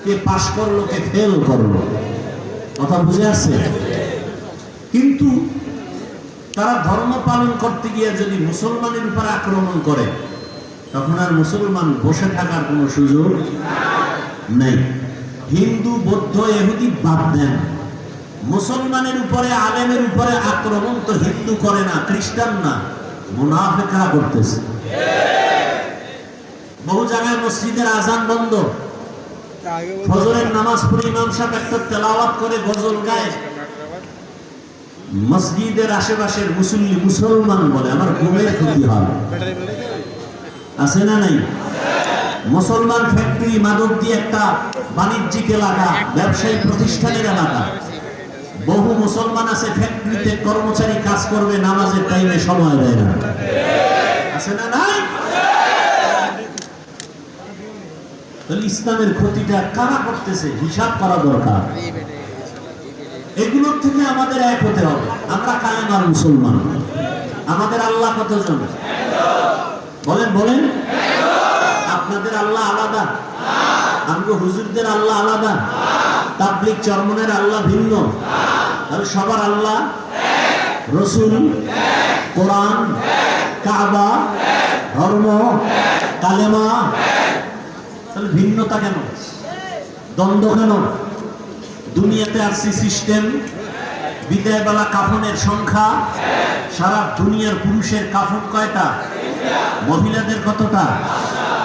কে পাশ করলো কে ফেল করলো, কথা বুঝে আসছে? কিন্তু তারা ধর্ম পালন করতে গিয়ে যদি মুসলমানের উপর আক্রমণ করে, তখন আর মুসলমান বসে থাকার কোনো সুযোগ নেই। হিন্দু বৌদ্ধ ইহুদি বাদ দেন, মুসলমানের উপরে আলেমের উপরে আক্রমণ তো হিন্দু করে না, খ্রিস্টান না, মুনাফিকরা করতেছে। বহু জায়গায় মসজিদের আজান বন্ধ, ফজরের নামাজ পড়ে ইমাম সাহেব একটা তেলাওয়াত করে গজল গায়, মসজিদের আশেপাশের মুসল্লি মুসলমান বলে আমার ঘুমের ক্ষতি হয়, আছে না নাই? মুসলমান ফ্যাক্টরি মাদক দিয়ে একটা বাণিজ্যিক এলাকা, ব্যবসায়ী প্রতিষ্ঠানের এলাকা, বহু মুসলমান আছে ফ্যাক্টরিতে কর্মচারী কাজ করবে, নামাজের টাইমে সময় দেয় না, আছে না নাই? তাহলে ইসলামের ক্ষতিটা কারা করতেছে হিসাব করা দরকার। এগুলোর থেকে আমাদের এক হতে হবে। আমরা কালেমার মুসলমান, আমাদের আল্লাহ কতজন বলেন বলেন? আপনাদের আল্লাহ আলাদা, আমগো হুজুরদের আল্লাহ আলাদা, তাবলীগ চরমনের আল্লাহ ভিন্ন, আর সবার আল্লাহ রসুল, কোরআন, কাবা, ধর্ম, কালেমা। তাহলে ভিন্নতা কেন, দ্বন্দ্ব কেন? দুনিয়াতে আসছি সিস্টেম, বিদায়বেলা কাফনের সংখ্যা, সারা দুনিয়ার পুরুষের কাফন কয়টা, মহিলাদের কতটা,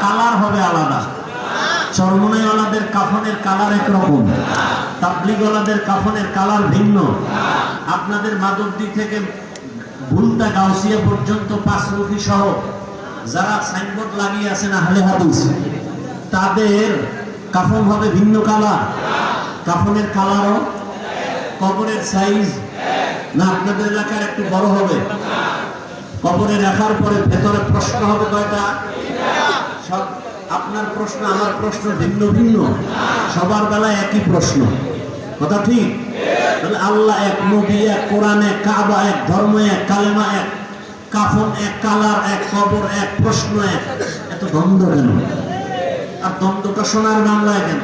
কালার হবে আলাদা, চরমনাইওয়ালাদের কাফনের কালার একরকম, তাবলীগওয়ালাদের কাফনের কালার ভিন্ন। আপনাদের মাদকদি থেকে ভুলতা গাউসিয়া পর্যন্ত পাঁচমুখী সহ যারা সাইনবোর্ড লাগিয়ে আছেন আহলে হাদিস, তাদের কাফন হবে ভিন্ন কালার, কাফনের কালারও, কবরের সাইজ না আপনাদের এলাকার একটু বড় হবে, কবরে রাখার পরে ভেতরে প্রশ্ন হবে কয়টা, সব আপনার প্রশ্ন আমার প্রশ্ন ভিন্ন ভিন্ন, সবার বেলায় একই প্রশ্ন, কথা ঠিক? তাহলে আল্লাহ এক, নবী এক, কোরআন এক, কাবা এক, ধর্ম এক, কালেমা এক, কাফন এক, কালার এক, কবর এক, প্রশ্ন এক, এত দ্বন্দ্ব কেন? আর দ্বন্দ্বটা সোনার বাংলায় কেন?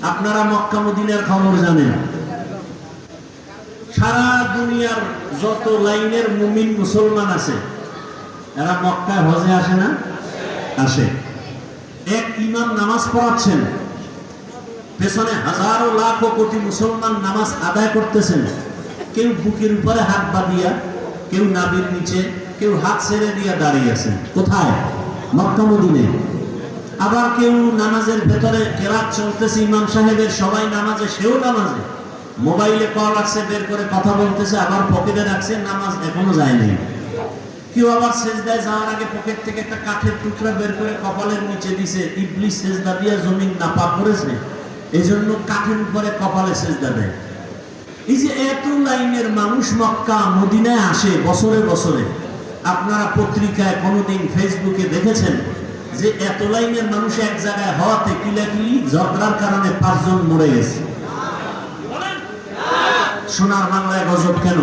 আপনারা মক্কা মদিনার খবর জানেন, সারা দুনিয়ার যত লাইনের মুমিন মুসলমান আছে এরা মক্কায় হজে আসে না? আসে। এক ইমাম নামাজ পড়াচ্ছেন, পেছনে হাজারো লাখো কোটি মুসলমান নামাজ আদায় করতেছেন, কেউ বুকের উপরে হাত বাঁধিয়া, কেউ নাভির নিচে, কেউ হাত ছেড়ে দিয়া দাঁড়িয়ে আছেন। কোথায়? মক্কা মদিনায়। আবার কেউ নামাজের ভেতরে কেরাত চলতেছে ইমাম সাহেবের, সবাই নামাজে, সেও নামাজে, মোবাইলে কল আসছে বের করে কথা বলতেছে, আবার পকেটে রাখছে, নামাজ এখনো যায় নাই। কেউ আবার সেজদায় যাওয়ার আগে পকেট থেকে একটা কাঠের টুকরা বের করে কপালের নিচে দিছে, ইবলিস সেজদা দিয়ে জমিন নাপাক করেছে, এই জন্য কাঠের উপরে কপালে সেজদা দেয়। এই যে এত লাইনের মানুষ মক্কা মদিনায় আসে বছরে বছরে, আপনারা পত্রিকায় কোনোদিন ফেসবুকে দেখেছেন যে এত লাইনের মানুষ এক জায়গায় হওয়াতে কিলাকিলি ঝগড়ার কারণে 5 জন মরে গেছে? সোনার বাংলায় গজব কেন?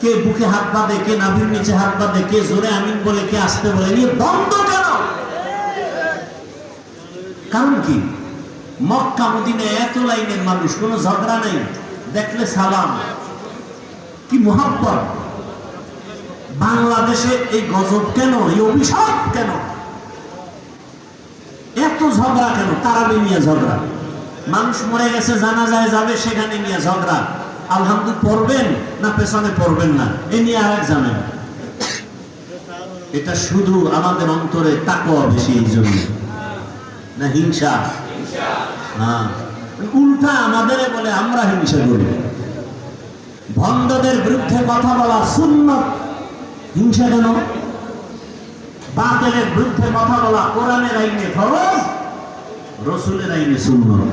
কে বুকে হাত বাঁধে, কে নাভির নিচে হাত বাঁধে, কে জোরে আমিন বলে, কে আসতে বলে, নিয়ে দ্বন্দ্ব কেন? কারণ কি? মক্কা মদিনায় এত লাইনের মানুষ, কোনো ঝগড়া নেই, দেখলে সালাম, কি মুহাব্বত। বাংলাদেশে এই গজব কেন, এই অভিশাপ কেন? এত ঝগড়া কেন? তারাবি নিয়ে ঝগড়া, মানুষ মরে গেছে জানাজায় যাবে, সেখানে নিয়ে ঝগড়া, আলহামদুলিল্লাহ পড়বেন না পেছনে পড়বেন না, এ নিয়ে আরেক জানেন। এটা শুধু আমাদের অন্তরে তাকওয়া বেশি, এই জন্য না হিংসা? হ্যাঁ, উল্টা আমাদের বলে আমরা হিংসা করি। ভণ্ডদের বিরুদ্ধে কথা বলা সুন্নাত, হিংসা কেন? বাতিলের বিরুদ্ধে কথা বলা কোরআনের আইনে ফরজ, রাসূলের আইনে সুন্নাত।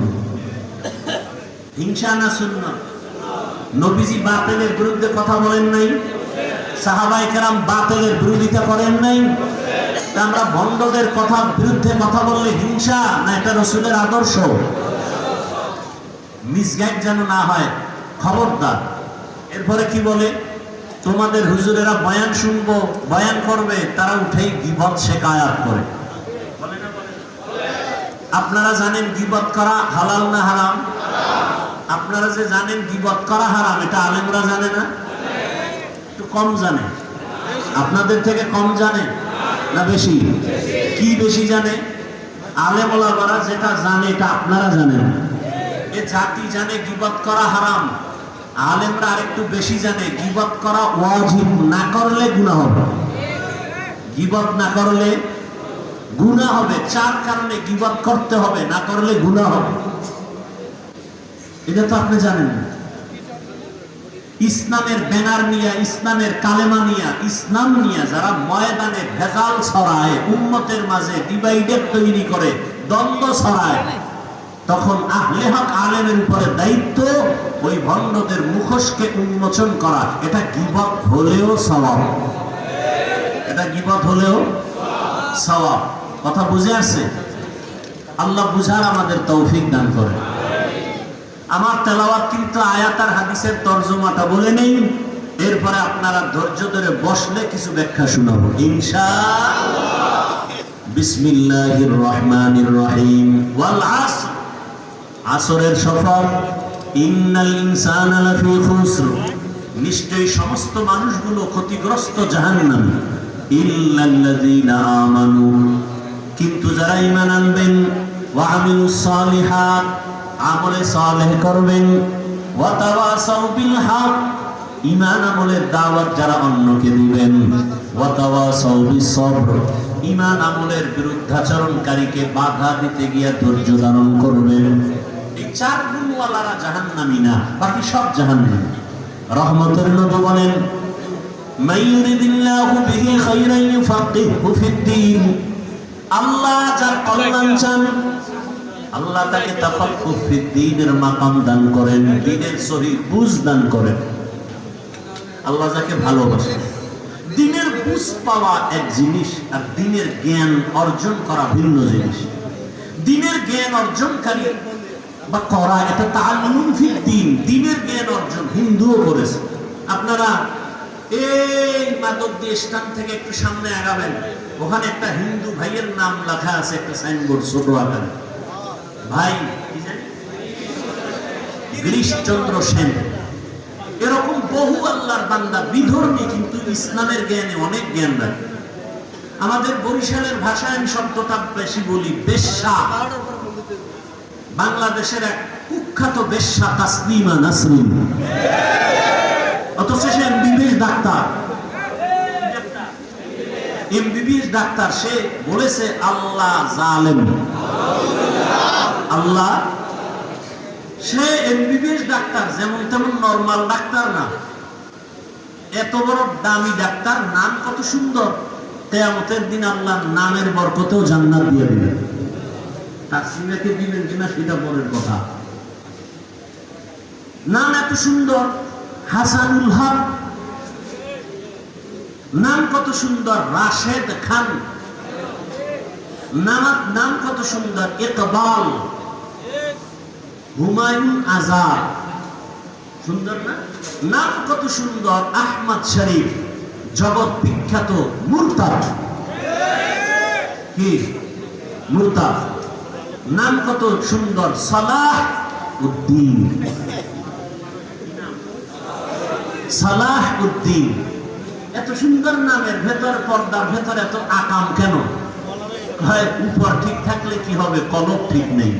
হিংসা না সুন্নাত? নবীজি বাতিলের বিরুদ্ধে কথা বলেন নাই, সাহাবায়ে কেরাম বাতিলের বিরোধিতা করেন নাই, আমরা ভণ্ডদের কথা বিরুদ্ধে কথা বললে হিংসা না এটা রাসূলের আদর্শ? মিসগাইড যেন না হয়, খবরদার। এরপরে কি বলে? তোমাদের হুজুরেরা বয়ান শুনবো, বয়ান করবে, তারা উঠেই গীবত শেখায়াত করে। আপনারা জানেন গীবত করা হালাল না হারাম? আপনারা যে জানেন গীবত করা হারাম, এটা আলেমরা জানে না? একটু কম জানে। আপনাদের থেকে কম জানে না বেশি? কি বেশি জানে? আলেম ওলামারা যেটা জানে এটা আপনারা জানেন। এ জাতি জানে গীবত করা হারাম, আলেমরা আরেকটু বেশি জানে গীবত করা ওয়াজিব, না করলে গুনাহ হবে। গীবত না করলে গুনাহ হবে, চার কারণে গীবত করতে হবে, না করলে গুনাহ হবে। এটা তো আপনি জানেন না। ইসলামের ব্যানার নিয়ে, ইসলামের কালেমা নিয়ে, ইসলাম নিয়ে যারা ময়দানে ভেজাল ছড়ায়, উম্মতের মাঝে ডিভাইডেড তৈরি করে, দ্বন্দ্ব ছড়ায়, তখন আহলে হক আলেমের উপরে দায়িত্ব ওই ভণ্ডদের মুখোশকে উন্মোচন করা। এটা গীবত হলেও সওয়াব, এটা গীবত হলেও সওয়াব। কথা বুঝে আসছে? আল্লাহ বুঝার আমাদের তৌফিক দান করে। আমার তেলাওয়াতকৃত আয়াত আর হাদিসের তরজমাটা বলে নেই, এরপরে আপনারা ধৈর্য ধরে বসলে কিছু ব্যাখ্যা শোনাবো ইনশাআল্লাহ। বিসমিল্লাহির রহমানির রহিম। ওয়াল আসর, আসরের শপথ। ইন্নাল ইনসানা লাফি খুসর, নিশ্চয়ই সমস্ত মানুষগুলো ক্ষতিগ্রস্ত জাহান্নামী। ইল্লাল্লাযীনা আমানু, কিন্তু যারা ঈমান আনবেন, ওয়া আমিলুস সালিহাত, আমলে সালেহ করবেন, ওয়া তাওয়াসাউ বিল হক, ঈমান আমলের দাওয়াত যারা অন্যকে দিবেন, ওয়া তাওয়াসাউ বিস সবর, ঈমান আমলের বিরুদ্ধাচরণকারীকে বাধা দিতে গিয়ে ধৈর্য ধারণ করবেন। এই চার গুণওয়ালারা জাহান্নামী না, বাকি সব জাহান্নামী। রহমতের নবী বলেন, মাইয়ুরিদিল্লাহু বিহি খায়রান ইউফাক্কিহু ফিদ্দীন, আল্লাহ যার কল্যাণ চান আল্লাহ তাকে তাফাক্কুহ ফিদ্দীনের মাকাম দান করেন, দ্বীনের সহিহ বুঝ দান করেন। আল্লাহ যাকে ভালোবাসেন। দ্বীনের বুঝ পাওয়া এক জিনিস, আর দ্বীনের জ্ঞান অর্জন করা ভিন্ন জিনিস। দ্বীনের জ্ঞান অর্জনকারী বা করা, এটা তাআল্লুম ফিদ্দীন, দ্বীনের জ্ঞান অর্জন হিন্দুও করেছে। আপনারা এই মাদকদি স্ট্যান্ড থেকে একটু সামনে আগাবেন, ওখানে একটা হিন্দু ভাইয়ের নাম লেখা আছে, একটা সাইনবোর্ড ছোট আকারে। ভাই গিরিশচন্দ্র সেন, এরকম বহু আল্লাহর বান্দা বিধর্মী, কিন্তু ইসলামের জ্ঞানে অনেক জ্ঞান রাখে। আমাদের বরিশালের ভাষায় আমি শব্দটা বেশি বলি, বেশ্যা। বাংলাদেশের এক কুখ্যাত বেশ্যা তাসলিমা নাসরিন, অথচ সে এমবিবিএস ডাক্তার। এমবিবিএস ডাক্তার, সে বলেছে আল্লাহ জালেম। আল্লাহ, সে এমবিবিএস ডাক্তার, যেমন তেমন নরমাল ডাক্তার না, এত বড় দামি ডাক্তার। নাম কত সুন্দর, কিয়ামতের দিন আল্লাহ নামের বরকতেও জান্নাত দিয়ে দিবেন। তাসলিমাকে দিবেন কিনা সেটা পরের কথা। নাম এত সুন্দর, হাসানুল হক, নাম কত সুন্দর, রাশেদ খান, নাম কত সুন্দর, ইকবাল, হুমায়ুন আজাদ, সুন্দর না? নাম কত সুন্দর, আহমদ শরীফ, জগৎ বিখ্যাত মুরতাদ। কি মুরতাদ? নাম কত সুন্দর, সালাহ উদ্দিন, সালাহ উদ্দিন। এত সুন্দর নামের ভেতর, পর্দার ভেতর এত আকাম কেন? হয় উপর ঠিক থাকলে কি হবে, কলব ঠিক নেই।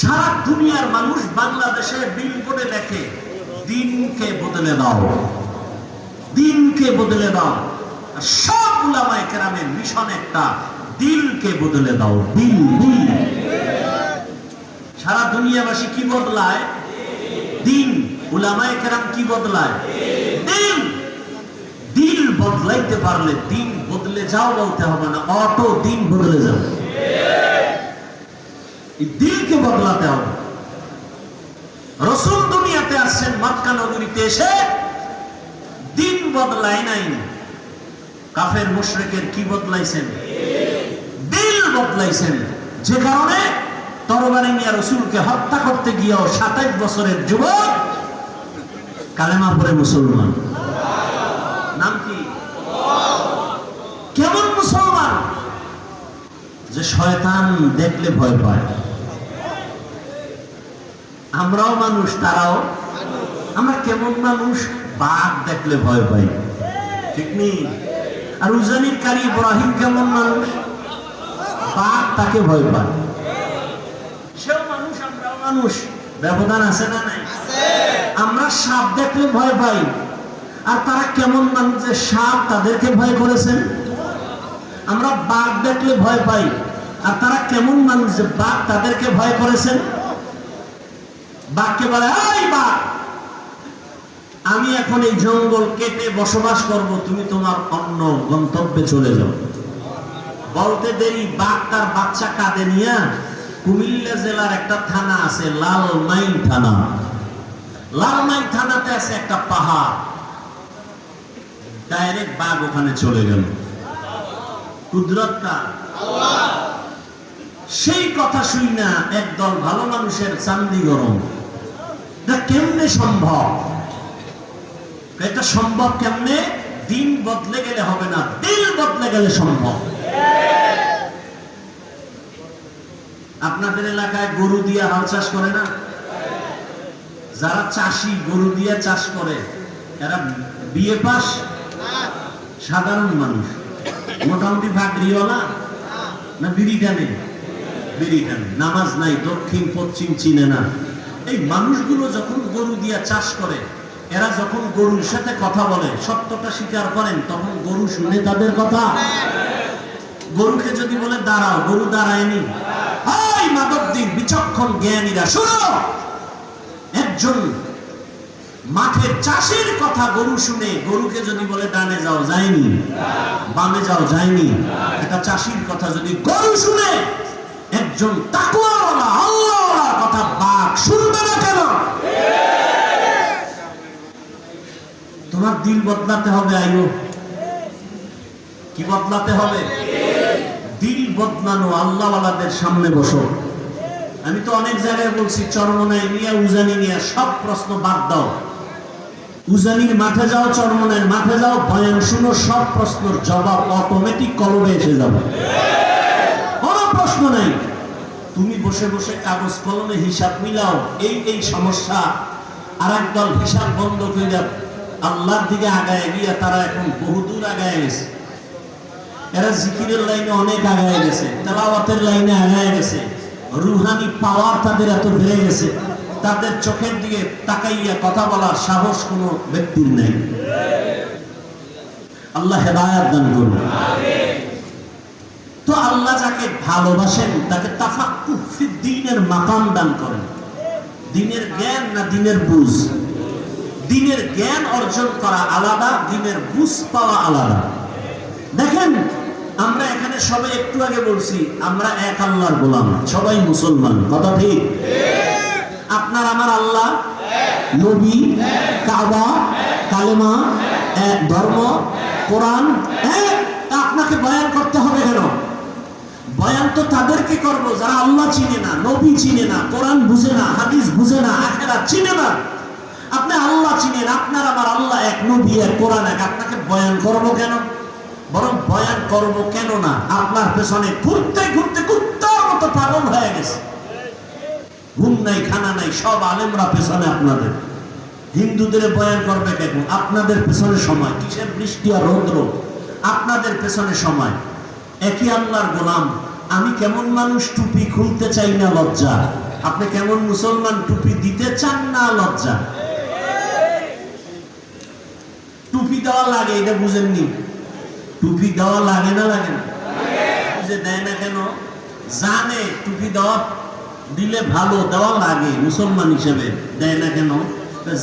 সারা দুনিয়ার মানুষ বাংলাদেশে বিলবোর্ডে লেখে, দিনকে বদলে দাও, দিনকে বদলে দাও। সব উলামায়ে কেরামের মিশন একটা, দিলকে বদলে দাও, দিল। দিল সারা দুনিয়াবাসী কি বদলায়? দিন। উলামায়ে কেরাম কি বদলায়? দিন। দিল বদলাইতে পারলে দিন বদলে যাও বলতে হবে না, অটো দিন বদলে যাও। দিলকে বদলাতে হবে। রাসূল দুনিয়াতে আসছেন মক্কা নগরীতে এসে, দিন বদলায় নাই। কাফের মুশরিকের কি বদলাইছেন? দিল বদলাইছেন। যে কারণে তরবারি নিয়ে রাসূলকে হত্যা করতে গিয়েও 27 বছরের যুবক কালেমা পড়ে মুসলমান। নাম কি? কেমন মুসলমান? যে শয়তান দেখলে ভয় পায়। আমরাও মানুষ, তারাও। আমরা কেমন মানুষ? বাঘ দেখলে ভয় পাই, ঠিক নেই? আর উজানির কারি ইব্রাহিম কেমন মানুষ? বাঘ তাকে ভয় পায়। সেও মানুষ, আমরাও মানুষ, ব্যবধান আছে না নাই? আমরা সাপ দেখলে ভয় পাই, আর তারা কেমন মানুষ যে সাপ তাদেরকে ভয় করেছেন? আমরা বাঘ দেখলে ভয় পাই, আর তারা কেমন মানুষ যে বাঘ তাদেরকে ভয় করেছেন? বাঘকে বলে, এই বাঘ, আমি এখন এই জঙ্গল কেটে বসবাস করব, তুমি তোমার অন্য গন্তব্যে চলে যাও। বলতে দেরি বাঘ তার বাচ্চা কাঁধে নিয়ে কুমিল্লা জেলার একটা থানা আছে, লালমাই থানা। লালমাই থানাতে আছে একটা পাহাড়, ডাইরেক্ট বাঘ ওখানে চলে গেল। কুদরত কার? আল্লাহ। সেই কথা শুই না একদল ভালো মানুষের চান্দি গরম। এটা কেমনে সম্ভব? এটা সম্ভব কেমনে? দিন বদলে গেলে হবে না, দিল বদলে গেলে সম্ভব। আপনাদের এলাকায় গরু দিয়ে হাল চাষ করে না? যারা চাষি গরু দিয়ে চাষ করে এরা বিয়ে পাস? সাধারণ মানুষ, মোটামুটি ভাগরিওয়ালা না? বিড়ি টানে, বিড়ি টানে, নামাজ নাই, দক্ষিণ পশ্চিম চিনে না। এই মানুষগুলো যখন গরু দিয়ে চাষ করে, এরা যখন গরুর সাথে কথা বলে, সত্যটা স্বীকার করেন, তখন গরু শুনে তাদের কথা। গরুকে যদি বলে দাঁড়াও, গরু দাঁড়ায়নি। এই মাদকদিন বিচক্ষণ জ্ঞানীরা শুনো, একজন মাঠের চাষের কথা গরু শুনে, গরুকে যদি বলে ডানে যাও, যায়নি, বামে যাও, যায়নি। একটা চাষির কথা যদি গরু শুনে, একজন তাকওয়াওয়ালা আল্লাহওয়ালার কথা বাঘ শুনবে না কেন? তোমার দিল বদলাতে হবে। আইও, কি বদলাতে হবে? দিল বদলানো। আল্লাহওয়ালাদের সামনে বসো। আমি তো অনেক জায়গায় বলছি, চরমনাই নিয়ে, উজানি নিয়ে সব প্রশ্ন বাদ দাও। উজানির মাঠে যাও, চরমনাইয়ের মাঠে যাও, বয়ান শুনো, সব প্রশ্নের জবাব অটোমেটিক কলমে এসে যাবে, কোনো প্রশ্ন নাই। তুমি বসে বসে কাগজ কলমে হিসাব মিলাও, এই সমস্যা। আর একদল হিসাব বন্ধ করে আল্লাহর দিকে আগায় গিয়ে তারা এখন বহুদূর আগায় গেছে। এরা জিকিরের লাইনে অনেক আগায় গেছে, তেলাওয়াতের লাইনে আগায় গেছে, রুহানি পাওয়ার তাদের এত বেড়ে গেছে, তাদের চোখের দিকে তাকাইয়া কথা বলার সাহস কোনো ব্যক্তির নেই। আল্লাহ হেদায়েত দান করুন। তো আল্লাহ যাকে ভালোবাসেন তাকে তাফাক্কুহ ফি দ্বীনের মাকাম দান করেন। দ্বীনের জ্ঞান না দ্বীনের বুঝ? দ্বীনের জ্ঞান অর্জন করা আলাদা, দ্বীনের বুঝ পাওয়া আলাদা। দেখেন, আমরা এখানে সবাই একটু আগে বলছি আমরা এক আল্লাহর গোলাম, সবাই মুসলমান, কথা ঠিক? আপনার আমার আল্লাহ, নবী, কাবা, কালেমা, ধর্ম, কোরআন। আপনাকে বয়ান করতে হবে কেন? বয়ান তো তাদেরকে করব যারা আল্লাহ চিনে না, নবী চিনে না, কোরআন বুঝে না, হাদিস বুঝে না, আখিরাত চিনে না। আপনি আল্লাহ চিনেন, আপনার আমার আল্লাহ এক, নবী এক, কোরআন এক। আপনাকে বয়ান করব কেন? বরং বয়ান করব কেন না, আপনার পেছনে ঘুরতে ঘুরতে কুত্তার মতো পাগল হয়ে গেছে। ঘুম নাই, খানা নাই, সব আলেমরা পেছনে আপনাদের। হিন্দুদের বয়ান করবে কেন? আপনাদের পেছনে সময়। কিসের বৃষ্টি আর রৌদ্র? আপনাদের পেছনে সময়। একই আল্লাহর গোলাম। আমি কেমন মানুষ, টুপি খুলতে চাই না, লজ্জা। আপনি কেমন মুসলমান, টুপি দিতে চান না, লজ্জা। টুপি দেওয়া লাগে, এটা বুঝেননি? টুপি দেওয়া লাগে না, লাগে না? বুঝে দেয় না কেন? জানে টুপি দেওয়া দিলে ভালো, দেওয়া লাগে, মুসলমান হিসেবে দেয় না কেন?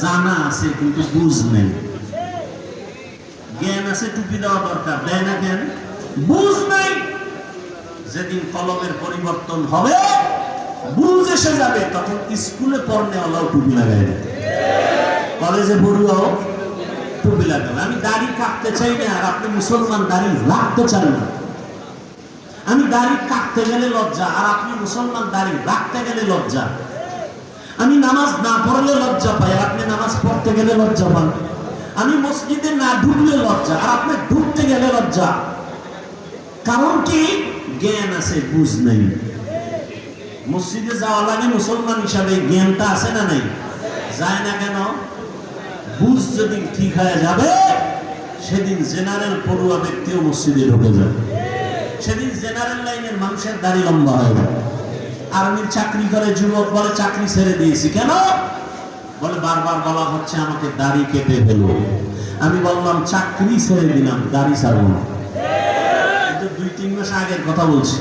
জানা আছে কিন্তু বুঝ নেই, জ্ঞান আছে, টুপি দেওয়া দরকার, দেয় না কেন? বুঝ নাই। যেদিন কলমের পরিবর্তন হবে, বুঝ এসে যাবে, তখন স্কুলে পড়নে আল্লাহ টুপি লাগাই দেয়, কলেজে পড়ুয়াও টুপি লাগাবে। আমি দাড়ি কাটতে চাই না, আর আপনি মুসলমান দাড়ি রাখতে চান না। আমি দাড়ি কাটতে গেলে লজ্জা, আর আপনি মুসলমান দাড়ি রাখতে গেলে লজ্জা। আমি নামাজ না পড়লে লজ্জা পাই, আর আপনি নামাজ পড়তে গেলে লজ্জা পান। আমি মসজিদে না ঢুকলে লজ্জা, আর আপনি ঢুকতে গেলে লজ্জা। কারণ কি? জ্ঞান আছে, বুঝ নাই। মসজিদে যাওয়া লাগে মুসলমান হিসাবে, জ্ঞানটা আছে না নাই? যায় না কেন? বুঝ যদি ঠিক হয়ে যাবে, সেদিন জেনারেল পড়ুয়া ব্যক্তিও মসজিদে ঢুকে যাবে। সেদিন জেনারেল লাইনের মানুষের দাড়ি লম্বা হয়ে যাবে। আর্মির চাকরি করে যুবক বলে চাকরি ছেড়ে দিয়েছি, কেন? বলে বারবার বলা হচ্ছে আমাকে দাড়ি কেটে ফেলো। আমি বললাম চাকরি ছেড়ে দিলাম, দাড়ি ছাড়বো না। কিন্তু 2-3 মাস আগের কথা বলছি।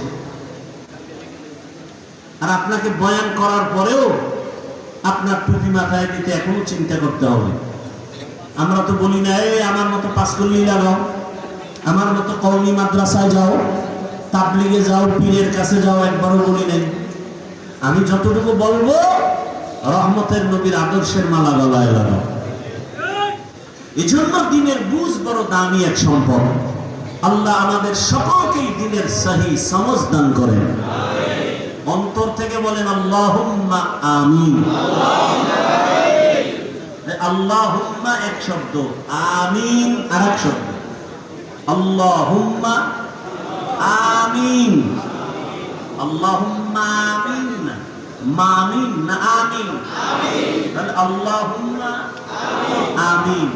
আর আপনাকে বয়ান করার পরেও আপনার টুপি মাথায় দিতে এখনো চিন্তা করতে হবে। আমরা তো বলি না এই আমার মতো পাঁচকল্লি লাগাও, আমার মতো কওমি মাদ্রাসায় যাও, তাবলিগে যাও, পীরের কাছে যাও, একবারও বলি নাই। আমি যতটুকু বলবো রহমতের নবীর আদর্শের মালা গলায় লাগাও। এই জন্য দিনের বুঝ বড় দামি এক সম্পদ। আল্লাহ আমাদের সকলকেই দিনের সহি সমঝ দান করেন। অন্তর থেকে বলেন আল্লাহুম্মা আমিন। আল্লাহুম্মা এক শব্দ, আমিন আর এক শব্দ। আল্লাহুম্মা আমিন, আল্লাহুম্মা আমিন, মামিন না আমিন। আল্লাহুম্মা আমিন।